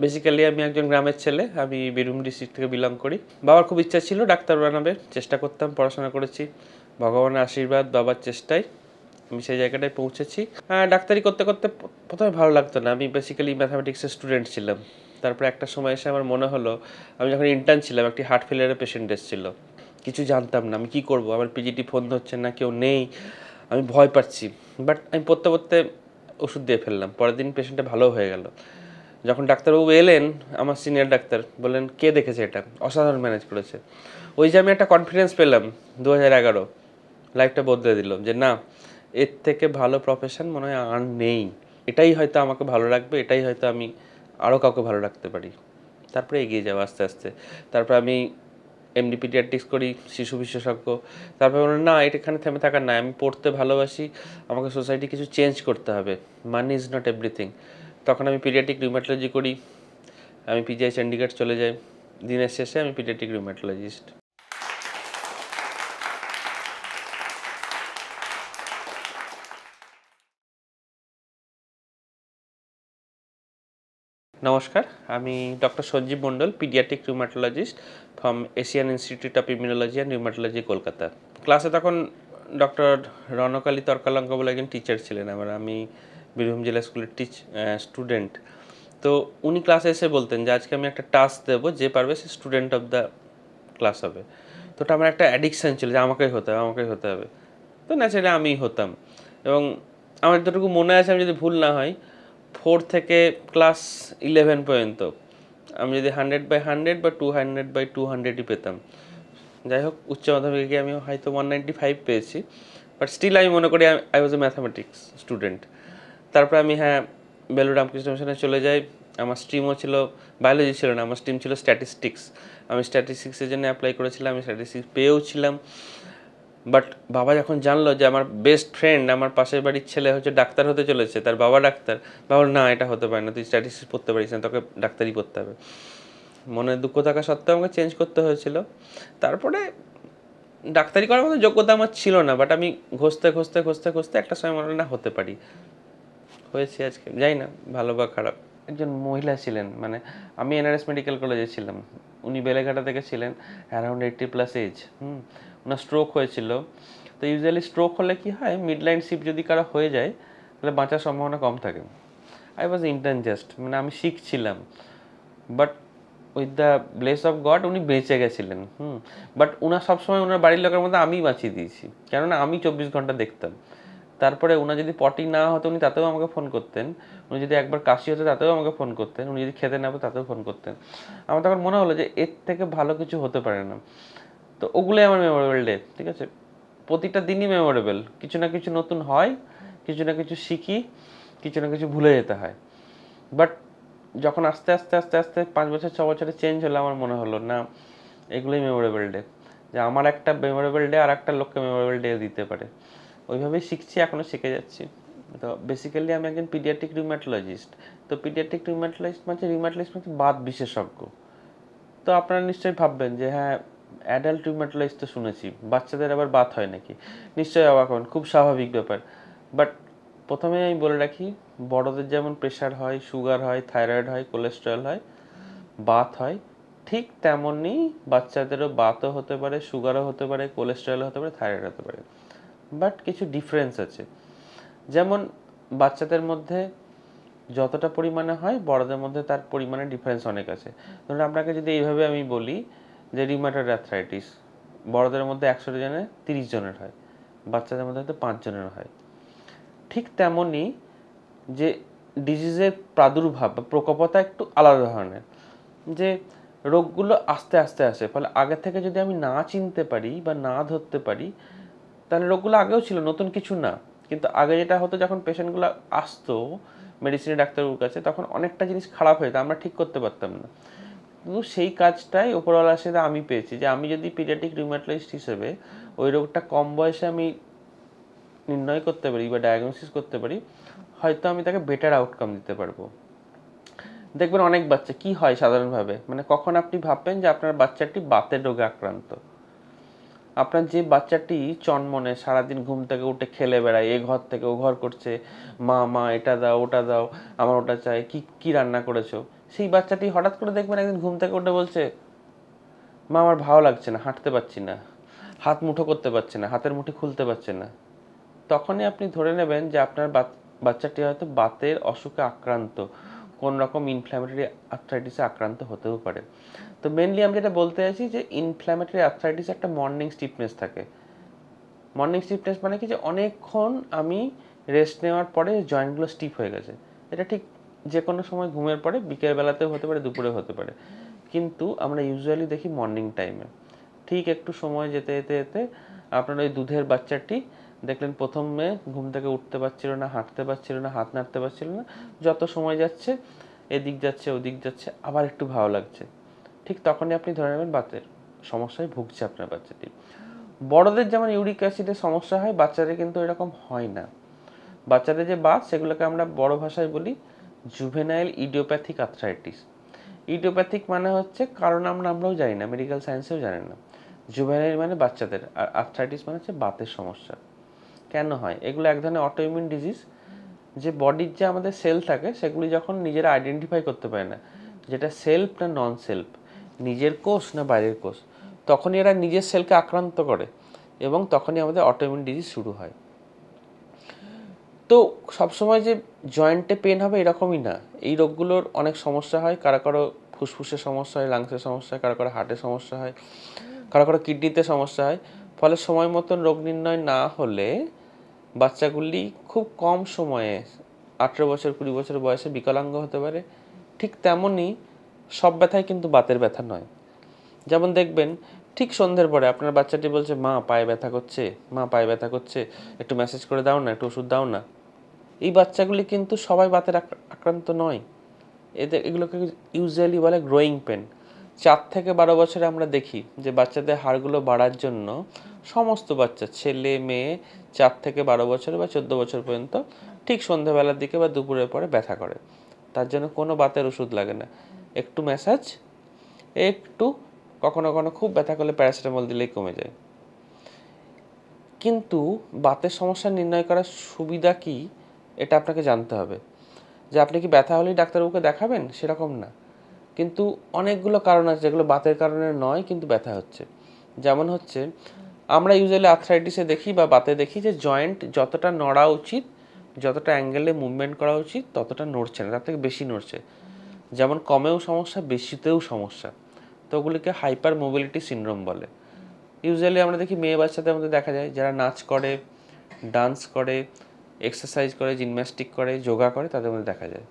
Basically আমি একজন গ্রামের ছেলে। আমি বীরভূম ডিস্ট্রিক্ট থেকে বিলং করি। বাবার খুব ইচ্ছা ছিল ডাক্তার বানাবে, চেষ্টা করতাম, পড়াশোনা করেছি। ভগবানের আশীর্বাদ, বাবার চেষ্টায় আমি সেই জায়গাটায় পৌঁছেছি। ডাক্তারি করতে করতে প্রথমে ভালো লাগতো না। আমি বেসিক্যালি ম্যাথামেটিক্সের স্টুডেন্ট ছিলাম। তারপরে একটা সময় এসে আমার মনে হলো, আমি যখন ইন্টার্ন ছিলাম, একটি হার্ট ফেলিয়ারের পেশেন্ট এসেছিল। কিছু জানতাম না আমি কী করবো, আমার পিজিটি ফোন ধরছে না, কেউ নেই, আমি ভয় পাচ্ছি। বাট আমি পড়তে পড়তে ওষুধ দিয়ে ফেললাম। পরের দিন পেশেন্টটা ভালো হয়ে গেল। যখন ডাক্তারবাবু এলেন, আমার সিনিয়র ডাক্তার বললেন, কে দেখেছে এটা, অসাধারণ ম্যানেজ করেছে। ওই যে আমি একটা কনফিডেন্স পেলাম 2011, লাইফটা বদলে দিল যে না, এর থেকে ভালো প্রফেশন মনে হয় আর নেই। এটাই হয়তো আমাকে ভালো রাখবে, এটাই হয়তো আমি আরও কাউকে ভালো রাখতে পারি। তারপরে এগিয়ে যাবো আস্তে আস্তে। তারপর আমি এমডি পিডিয়াট্রিক্স করি, শিশু বিশেষজ্ঞ। তারপরে বললাম না, এটা এখানে থেমে থাকার না, আমি পড়তে ভালোবাসি, আমাকে সোসাইটি কিছু চেঞ্জ করতে হবে, মানি ইজ নট এভরিথিং। তখন আমি পিডিয়াট্রিক রিউম্যাটোলজি করি। আমি পিজিআই চণ্ডীগড় চলে যাই। দিনের শেষে আমি পিডিয়াট্রিক রিউম্যাটোলজিস্ট। নমস্কার, আমি doctor Sanjeev Mondal, paediatric rheumatologist from Asian Institute of Immunology and Rheumatology, Kolkata. ক্লাসে তখন ডক্টর রণকালী তর্কালঙ্কা বলে একজন টিচার ছিলেন আমি বীরভূম জেলা স্কুলের স্টুডেন্ট। তো উনি ক্লাসে এসে বলতেন যে আজকে আমি একটা টাস্ক দেবো, যে পারবে সে স্টুডেন্ট অফ দ্য ক্লাস হবে। তো ওটা আমার একটা অ্যাডিকশান ছিল যে আমাকেই হতে হবে, আমাকেই হতে হবে। তো ন্যাচারালি আমিই হতাম। এবং আমার যতটুকু মনে আছে, আমি যদি ভুল না হয়, 4 থেকে ক্লাস 11 পর্যন্ত আমি যদি 100/100 বা 200/200ই পেতাম। যাই হোক, উচ্চ মাধ্যমিকে গিয়ে আমি হয়তো 195 পেয়েছি, বাট স্টিল আমি মনে করি I was A mathematics student. তারপরে আমি বেলুড় রামকৃষ্ণ মিশনে চলে যাই। আমার স্ট্রিমও ছিল, বায়োলজি ছিল না, আমার স্ট্রিম ছিল স্ট্যাটিস্টিক্স। আমি স্ট্যাটিস্টিক্সের জন্য অ্যাপ্লাই করেছিলাম, আমি স্ট্যাটিস্টিক্স পেয়েও ছিলাম। বাট বাবা যখন জানলো যে আমার বেস্ট ফ্রেন্ড, আমার পাশের বাড়ির ছেলে হচ্ছে ডাক্তার হতে চলেছে, তার বাবা ডাক্তার, বাবা না, এটা হতে পারে না, তুই স্ট্যাটিস্টিক্স পড়তে পারিস না, তোকে ডাক্তারি পড়তে হবে। মনে দুঃখ থাকা সত্ত্বেও আমাকে চেঞ্জ করতে হয়েছিল। তারপরে ডাক্তারি করার মতো যোগ্যতা আমার ছিল না, বাট আমি ঘষতে ঘষতে ঘষতে ঘষতে একটা সময় মনে না হতে পারি, হয়েছে আজকে। যাই না ভালো বা খারাপ। একজন মহিলা ছিলেন, আমি এনআরএস মেডিকেল কলেজে ছিলাম, উনি বেলেঘাটা থেকে ছিলেন, অ্যারাউন্ড 80+ এজ। ওনার স্ট্রোক হয়েছিল। তো ইউজুয়ালি স্ট্রোক হলে কি হয়, মিড লাইন শিফট যদি কারো হয়ে যায় তাহলে বাঁচার সম্ভাবনা কম থাকে। আই ওয়াজ ইন্টার্ন জাস্ট, আমি শিখছিলাম। But with the bless of God উনি বেঁচে গেছিলেন। বাট ওনার সবসময় ওনার বাড়ির লোকের মধ্যে আমিই বাঁচিয়ে দিয়েছি, কেননা আমি 24 ঘন্টা দেখতাম। তারপরে ওনার যদি পটি না হতো, উনি তাতেও আমাকে ফোন করতেন। উনি যদি একবার কাশি হতো, তাতেও আমাকে ফোন করতেন। উনি যদি খেতে না হতো, তাতেও ফোন করতেন। আমার তখন মনে হলো যে এর থেকে ভালো কিছু হতে পারে না। তো ওগুলোই আমার মেমোরেবল ডে। ঠিক আছে, প্রতিটা দিনই মেমোরেবল। কিছু না কিছু নতুন হয়, কিছু না কিছু শিখি, কিছু না কিছু ভুলে যেতে হয়। বাট যখন আস্তে আস্তে আস্তে আস্তে 5 বছর 6 বছরে চেঞ্জ হলো, আমার মনে হলো না, এগুলোই মেমোরেবল ডে। যে আমার একটা মেমোরেবল ডে আর একটা লোককে মেমোরেবল ডে দিতে পারে। ওইভাবেই শিখছি, এখনও শিখে যাচ্ছি। তো বেসিক্যালি আমি একজন পিডিয়াট্রিক রিউম্যাটোলজিস্ট। তো পিডিয়াট্রিক রিউম্যাটোলজিস্ট মানে বাত বিশেষজ্ঞ। তো আপনারা নিশ্চয়ই ভাববেন যে হ্যাঁ, অ্যাডাল্ট রিউম্যাটোলজিস্ট তো শুনেছি, বাচ্চাদের আবার বাত হয় নাকি? নিশ্চয়ই অবাক হন, খুব স্বাভাবিক ব্যাপার। বাট প্রথমে আমি বলে রাখি, বড়দের যেমন প্রেশার হয়, সুগার হয়, থাইরয়েড হয়, কোলেস্টেরল হয়, বাত হয়, ঠিক তেমনই বাচ্চাদেরও বাতও হতে পারে, সুগারও হতে পারে, কোলেস্টেরলও হতে পারে, থাইরয়েড হতে পারে। বাট কিছু ডিফারেন্স আছে। যেমন বাচ্চাদের মধ্যে যতটা পরিমাণে হয়, বড়দের মধ্যে তার পরিমাণে ডিফারেন্স অনেক আছে। ধরুন আপনাকে যদি এইভাবে আমি বলি যে রিউমাটয়েড আর্থ্রাইটিস বড়দের মধ্যে 100 জনে 30 জনের হয়, বাচ্চাদের মধ্যে হয়তো 5 জনের হয়। ঠিক তেমনই যে ডিজিজের প্রাদুর্ভাব বা প্রকোপতা একটু আলাদা ধরনের, যে রোগগুলো আস্তে আস্তে আসে। ফলে আগে থেকে যদি আমি না চিনতে পারি বা না ধরতে পারি, তাহলে রোগগুলো আগেও ছিল, নতুন কিছু না। কিন্তু আগে যেটা হতো, যখন পেশেন্টগুলো আসতো মেডিসিনের ডাক্তারবাবুর কাছে, তখন অনেকটা জিনিস খারাপ হয়ে যেত, আমরা ঠিক করতে পারতাম না। কিন্তু সেই কাজটাই ওপরওয়ালার সাথে আমি পেয়েছি, যে আমি যদি পিডিয়াট্রিক রিউম্যাটোলজিস্ট হিসেবে ওই রোগটা কম বয়সে আমি নির্ণয় করতে পারি বা ডায়াগনোসিস করতে পারি, হয়তো আমি তাকে বেটার আউটকাম দিতে পারবো। দেখবেন অনেক বাচ্চা কি হয় সাধারণভাবে, কখন আপনি ভাববেন যে আপনার বাচ্চাটি বাতের রোগে আক্রান্ত, আপনার যে বাচ্চাটি চনমনে সারাদিন ঘুম থেকে উঠে খেলে বেড়ায়, এ ঘর থেকে ও ঘর করছে, মা মা এটা দাও ওটা দাও, আমার ওটা চাই, কি কি রান্না করেছো, সেই বাচ্চাটি হঠাৎ করে দেখবেন একদিন ঘুম থেকে উঠে বলছে, মা আমার ভালো লাগছে না, হাঁটতে পারছি না, হাত মুঠো করতে পারছে না, হাতের মুঠি খুলতে পারছে না। তখনই আপনি ধরে নেবেন যে আপনার বাচ্চাটি হয়তো বাতের অসুখে আক্রান্ত, কোন রকম ইনফ্ল্যামেটরি আর্থ্রাইটিসে আক্রান্ত হতেও পারে। তো মেনলি আমি যেটা বলতে চাইছি যে ইনফ্ল্যামেটরি আর্থ্রাইটিস একটা মর্নিং স্টিফনেস থাকে। মর্নিং স্টিফনেস মানে কি, যে অনেকক্ষণ আমি রেস্ট নেওয়ার পরে জয়েন্টগুলো স্টিফ হয়ে গেছে। এটা ঠিক যে কোনো সময় ঘুমের পরে, বিকেলবেলাতেও হতে পারে, দুপুরে হতে পারে, কিন্তু আমরা ইউজুয়ালি দেখি মর্নিং টাইমে। ঠিক একটু সময় যেতে যেতে যেতে আপনার ওই দুধের বাচ্চাটি দেখলেন প্রথমে ঘুম থেকে উঠতে পারছিল না, হাঁটতে পারছিল না, হাত নাড়তে পারছিল না, যত সময় যাচ্ছে এদিক যাচ্ছে ওদিক যাচ্ছে, আবার একটু ভালো লাগছে, ঠিক তখনই আপনি ধরে নেবেন বাতের সমস্যায় ভুগছে আপনার বাচ্চাটি। বড়দের যেমন ইউরিক অ্যাসিডের সমস্যা হয়, বাচ্চাদের কিন্তু এরকম হয় না। বাচ্চাদের যে বাত, সেগুলোকে আমরা বড় ভাষায় বলি জুভেনাইল ইডিওপ্যাথিক আর্থ্রাইটিস। ইডিওপ্যাথিক মানে হচ্ছে কারণ আমরাও জানি না, মেডিকেল সায়েন্সেও জানে না। জুভেনাইল মানে বাচ্চাদের, আর আর্থ্রাইটিস মানে হচ্ছে বাতের সমস্যা। কেন হয় এগুলো? এক ধরনের অটোইমিউন ডিজিজ, যে বডির যে আমাদের সেল থাকে সেগুলি যখন নিজেরা আইডেন্টিফাই করতে পারে না যেটা সেলফ না নন সেলফ, নিজের কোষ না বাইরের কোষ, তখনই এরা নিজের সেলকে আক্রান্ত করে এবং তখনই আমাদের অটোইমিউন ডিজিজ শুরু হয়। তো সবসময় যে জয়েন্টে পেন হবে এরকমই না, এই রোগগুলোর অনেক সমস্যা হয়। কারো কারো ফুসফুসের সমস্যা হয়, লাংসের সমস্যা হয়, কারো কারো হার্টের সমস্যা হয়, কারো কারো কিডনিতে সমস্যা হয়। ফলে সময় মতন রোগ নির্ণয় না হলে বাচ্চাগুলি খুব কম সময়ে 18 বছর 20 বছর বয়সে বিকলাঙ্গ হতে পারে। ঠিক তেমনই সব ব্যথাই কিন্তু বাতের ব্যথা নয়। যেমন দেখবেন ঠিক সন্ধ্যের পরে আপনার বাচ্চাটি বলছে, মা পায়ে ব্যথা করছে, মা পায়ে ব্যথা করছে, একটু ম্যাসেজ করে দাও না, একটু ওষুধ দাও না। এই বাচ্চাগুলি কিন্তু সবাই বাতের আক্রান্ত নয়। এগুলোকে ইউজুয়ালি বলে গ্রোয়িং পেন। 4 থেকে 12 বছরে আমরা দেখি যে বাচ্চাদের হাড়গুলো বাড়ার জন্য সমস্ত বাচ্চা, ছেলে মেয়ে 4 থেকে 12 বছর বা 14 বছর পর্যন্ত ঠিক সন্ধ্যাবেলার দিকে বা দুপুরের পরে ব্যথা করে। তার জন্য কোনো বাতের ওষুধ লাগে না, একটু ম্যাসাজ, একটু কখনো কখনো খুব ব্যথা করলে প্যারাসিটামল দিলেই কমে যায়। কিন্তু বাতের সমস্যা নির্ণয় করার সুবিধা কি, এটা আপনাকে জানতে হবে। যে আপনি কি ব্যথা হলেই ডাক্তারবাবুকে দেখাবেন সেরকম না, কিন্তু অনেকগুলো কারণ আছে যেগুলো বাতের কারণে নয় কিন্তু ব্যথা হচ্ছে। যেমন হচ্ছে, আমরা ইউজুয়ালি আর্থ্রাইটিসে দেখি বা বাতে দেখি যে জয়েন্ট যতটা নড়া উচিত, যতটা অ্যাঙ্গেলে মুভমেন্ট করা উচিত ততটা নড়ছে না, তার থেকে বেশি নড়ছে। যেমন কমেও সমস্যা, বেশিতেও সমস্যা। তো ওগুলিকে হাইপার মোবিলিটি সিনড্রোম বলে। ইউজুয়ালি আমরা দেখি মেয়ে বাচ্চাদের মধ্যে দেখা যায়, যারা নাচ করে, ডান্স করে, এক্সারসাইজ করে, জিমন্যাস্টিক করে, যোগা করে, তাদের মধ্যে দেখা যায়।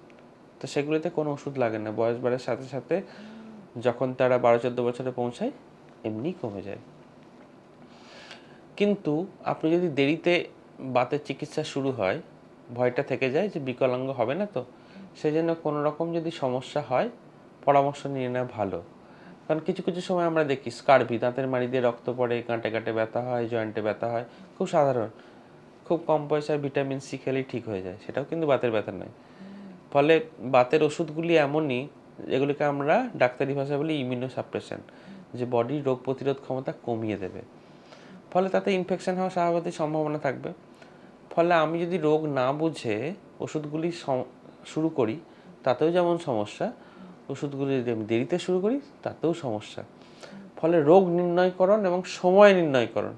তো সেগুলিতে কোনো ওষুধ লাগে না, বয়স বাড়ার সাথে সাথে যখন তারা 12-14 বছরে পৌঁছায় এমনি কমে যায়। কিন্তু আপনি যদি দেরিতে বাতের চিকিৎসা শুরু হয়, ভয়টা থেকে যায় যে বিকলাঙ্গ হবে না তো, সেই জন্য কোনো রকম যদি সমস্যা হয় পরামর্শ নিয়ে নেওয়া ভালো। কারণ কিছু কিছু সময় আমরা দেখি স্কারভি, দাঁতের মাড়ি দিয়ে রক্ত পড়ে, গাঁটে গাঁটে ব্যথা হয়, জয়েন্টে ব্যথা হয়, খুব সাধারণ, খুব কম পয়সায় ভিটামিন সি খেলেই ঠিক হয়ে যায়, সেটাও কিন্তু বাতের ব্যথা নয়। ফলে বাতের ওষুধগুলি এমনই যেগুলিকে আমরা ডাক্তারি ভাষায় বলি ইমিউনোসাপ্রেশন, যে বডির রোগ প্রতিরোধ ক্ষমতা কমিয়ে দেবে। ফলে তাতে ইনফেকশন হওয়ার স্বাভাবিক সম্ভাবনা থাকবে। ফলে আমি যদি রোগ না বুঝে ওষুধগুলি শুরু করি তাতেও যেমন সমস্যা, ওষুধগুলি যদি আমি দেরিতে শুরু করি তাতেও সমস্যা। ফলে রোগ নির্ণয়করণ এবং সময় নির্ণয়করণ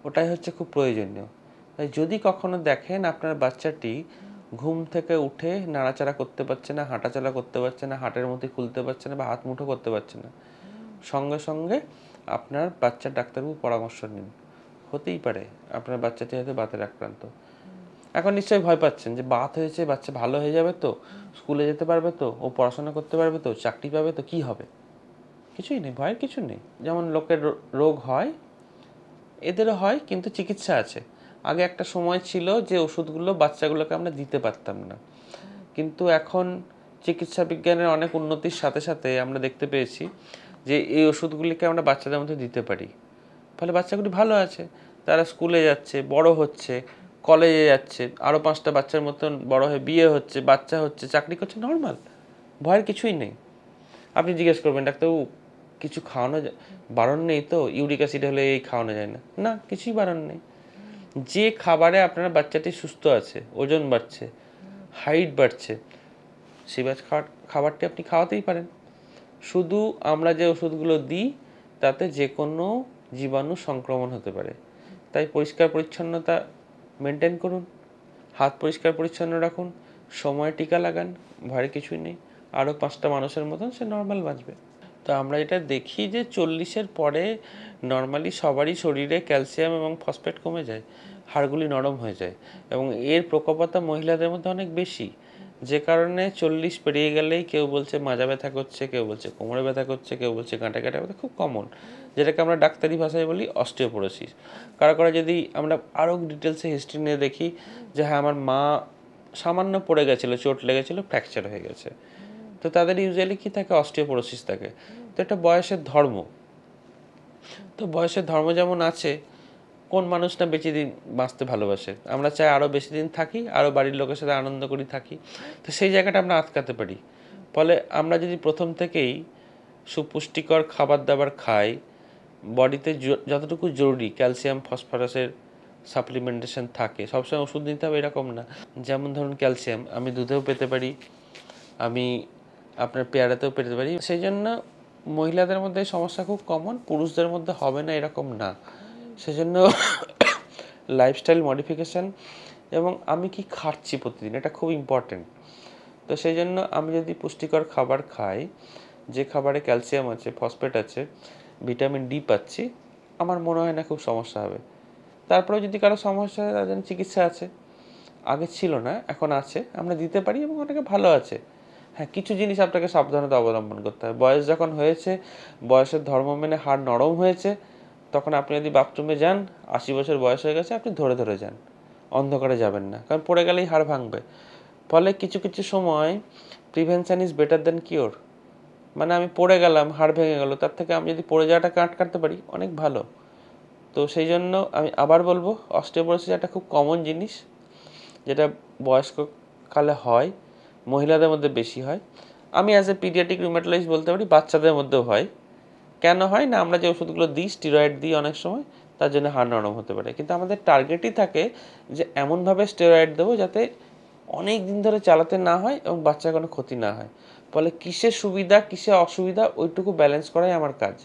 ওটাই হচ্ছে খুব প্রয়োজনীয়। তাই যদি কখনো দেখেন আপনার বাচ্চাটি ঘুম থেকে উঠে নাড়াচাড়া করতে পারছে না, হাঁটাচলা করতে পারছে না, হাটের মধ্যে খুলতে পারছে না বা হাত মুঠো করতে পারছে না, সঙ্গে সঙ্গে আপনার বাচ্চার ডাক্তারবাবু পরামর্শ নিন। হতেই পারে আপনার বাচ্চাটি হয়তো বাতের আক্রান্ত। এখন নিশ্চয়ই ভয় পাচ্ছেন যে বাত হয়েছে, বাচ্চা ভালো হয়ে যাবে তো, স্কুলে যেতে পারবে তো, ও পড়াশোনা করতে পারবে তো, চাকরি পাবে তো, কি হবে? কিছুই নেই, ভয়ের কিছু নেই। যেমন লোকের রোগ হয়, এদেরও হয়, কিন্তু চিকিৎসা আছে। আগে একটা সময় ছিল যে ওষুধগুলো বাচ্চাগুলোকে আমরা দিতে পারতাম না, কিন্তু এখন চিকিৎসা বিজ্ঞানের অনেক উন্নতির সাথে সাথে আমরা দেখতে পেয়েছি যে এই ওষুধগুলিকে আমরা বাচ্চাদের মধ্যে দিতে পারি। ফলে বাচ্চাগুলি ভালো আছে, তারা স্কুলে যাচ্ছে, বড় হচ্ছে, কলেজে যাচ্ছে, আরও 5টা বাচ্চার মতন বড় হয়ে বিয়ে হচ্ছে, বাচ্চা হচ্ছে, চাকরি করছে, নর্মাল, ভয়ের কিছুই নেই। আপনি জিজ্ঞেস করবেন, ডাক্তারবাবু কিছু খাওয়ানো বারণ নেই তো, ইউরিক অ্যাসিড হলে এই খাওয়ানো যায় না? না, কিছুই বারণ নেই। যে খাবারে আপনার বাচ্চাটি সুস্থ আছে, ওজন বাড়ছে, হাইট বাড়ছে, সিবাজ খাবারটি আপনি খাওয়াতেই পারেন। শুধু আমরা যে ওষুধগুলো দিই তাতে যে কোনো জীবাণু সংক্রমণ হতে পারে, তাই পরিষ্কার পরিচ্ছন্নতা মেনটেন করুন, হাত পরিষ্কার পরিচ্ছন্ন রাখুন, সময় টিকা লাগান, ভয়ের কিছুই নেই, আরও 5টা মানুষের মতন সে নর্মাল বাঁচবে। তো আমরা এটা দেখি যে 40-এর পরে নর্মালি সবারই শরীরে ক্যালসিয়াম এবং ফসফেট কমে যায়, হাড়গুলি নরম হয়ে যায়, এবং এর প্রকোপতা মহিলাদের মধ্যে অনেক বেশি, যে কারণে 40 পেরিয়ে গেলেই কেউ বলছে মাজা ব্যথা করছে, কেউ বলছে কোমরে ব্যথা করছে, কেউ বলছে গাঁটে গাঁটে ব্যথা, খুব কমন, যেটাকে আমরা ডাক্তারি ভাষায় বলি অস্টিওপোরোসিস। কারো যদি আমরা আরও ডিটেলসে হিস্ট্রি নিয়ে দেখি যে হ্যাঁ আমার মা সামান্য পড়ে গেছিলো, চোট লেগেছিলো, ফ্র্যাকচার হয়ে গেছে, তো তাদের ইউজুয়ালি কী থাকে, অস্টিওপোরোসিস থাকে। তো এটা বয়সের ধর্ম। তো বয়সের ধর্ম যেমন আছে, কোন মানুষ না বেশি দিন বাঁচতে ভালোবাসে, আমরা চাই আরও বেশি দিন থাকি, আরও বাড়ির লোকের সাথে আনন্দ করি থাকি, তো সেই জায়গাটা আমরা আটকাতে পারি। ফলে আমরা যদি প্রথম থেকেই সুপুষ্টিকর খাবার দাবার খাই, বডিতে যতটুকু জরুরি ক্যালসিয়াম ফসফরাসের সাপ্লিমেন্টেশন থাকে, সবসময় ওষুধ নিতে হবে এরকম না। যেমন ধরুন ক্যালসিয়াম আমি দুধেও পেতে পারি, আমি আপনার পেয়ারাতেও পেতে পারি, সেই জন্য মহিলাদের মধ্যে সমস্যা খুব কমন, পুরুষদের মধ্যে হবে না এরকম না। সেজন্য লাইফস্টাইল মডিফিকেশান এবং আমি কি খাচ্ছি প্রতিদিন, এটা খুব ইম্পর্টেন্ট। তো সেই জন্য আমি যদি পুষ্টিকর খাবার খাই, যে খাবারে ক্যালসিয়াম আছে, ফসফেট আছে, ভিটামিন ডি পাচ্ছি, আমার মনে হয় না খুব সমস্যা হবে। তারপরেও যদি কারো সমস্যা হয়, তার জন্য চিকিৎসা আছে, আগে ছিল না এখন আছে, আমরা দিতে পারি এবং অনেকে ভালো আছে। হ্যাঁ, কিছু জিনিস আপনাকে সাবধানতা অবলম্বন করতে হবে। বয়স যখন হয়েছে, বয়সের ধর্ম মেনে হাড় নরম হয়েছে, তখন আপনি যদি বাথরুমে যান, 80 বছর বয়স হয়ে গেছে, আপনি ধরে ধরে যান, অন্ধকারে যাবেন না, কারণ পড়ে গেলেই হাড় ভাঙবে। ফলে কিছু কিছু সময় prevention is better than cure. মানে আমি পড়ে গেলাম, হাড় ভেঙে গেল, তার থেকে আমি যদি পড়ে যাওয়াটাকে আটকাতে পারি, অনেক ভালো। তো সেই জন্য আমি আবার বলবো, অস্টিওপোরোসিস একটা খুব কমন জিনিস, যেটা বয়স্ক কালে হয়, মহিলাদের মধ্যে বেশি হয়। আমি অ্যাজ এ পিডিয়াট্রিক রিউমাটোলজিস্ট বলতে পারি বাচ্চাদের মধ্যেও হয়। কেন হয় না, আমরা যে ওষুধগুলো দিই, স্টেরয়েড দিই অনেক সময়, তার জন্য হাড় নরম হতে পারে, কিন্তু আমাদের টার্গেটই থাকে যে এমনভাবে স্টেরয়েড দেবো যাতে অনেক দিন ধরে চালাতে না হয় এবং বাচ্চার কোনো ক্ষতি না হয়। ফলে কিসে সুবিধা কিসে অসুবিধা ওইটুকু ব্যালেন্স করাই আমার কাজ,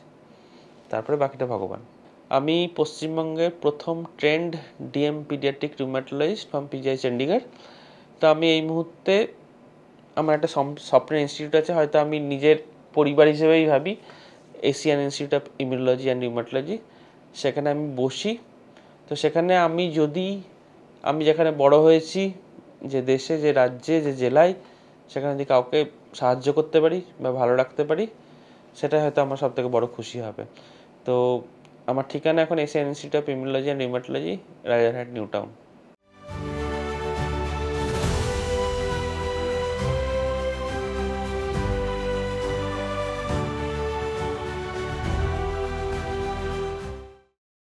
তারপরে বাকিটা ভগবান। আমি পশ্চিমবঙ্গের প্রথম trend DM paediatric rheumatologist from PGI Chandigarh. তো আমি এই মুহূর্তে আমার একটা স্বপ্নের ইনস্টিটিউট আছে, হয়তো আমি নিজের পরিবার হিসেবেই ভাবি, Asian Institute of Immunology and rheumatology. সেখানে আমি বসি। তো সেখানে আমি যেখানে বড় হয়েছি, যে দেশে, যে রাজ্যে, যে জেলায়, সেখানে যদি কাউকে সাহায্য করতে পারি বা ভালো রাখতে পারি, সেটা হয়তো আমার সবথেকে বড় খুশি হবে। তো আমার ঠিকানা এখন Asian Institute of Immunology and rheumatology, Rajarhat, new town.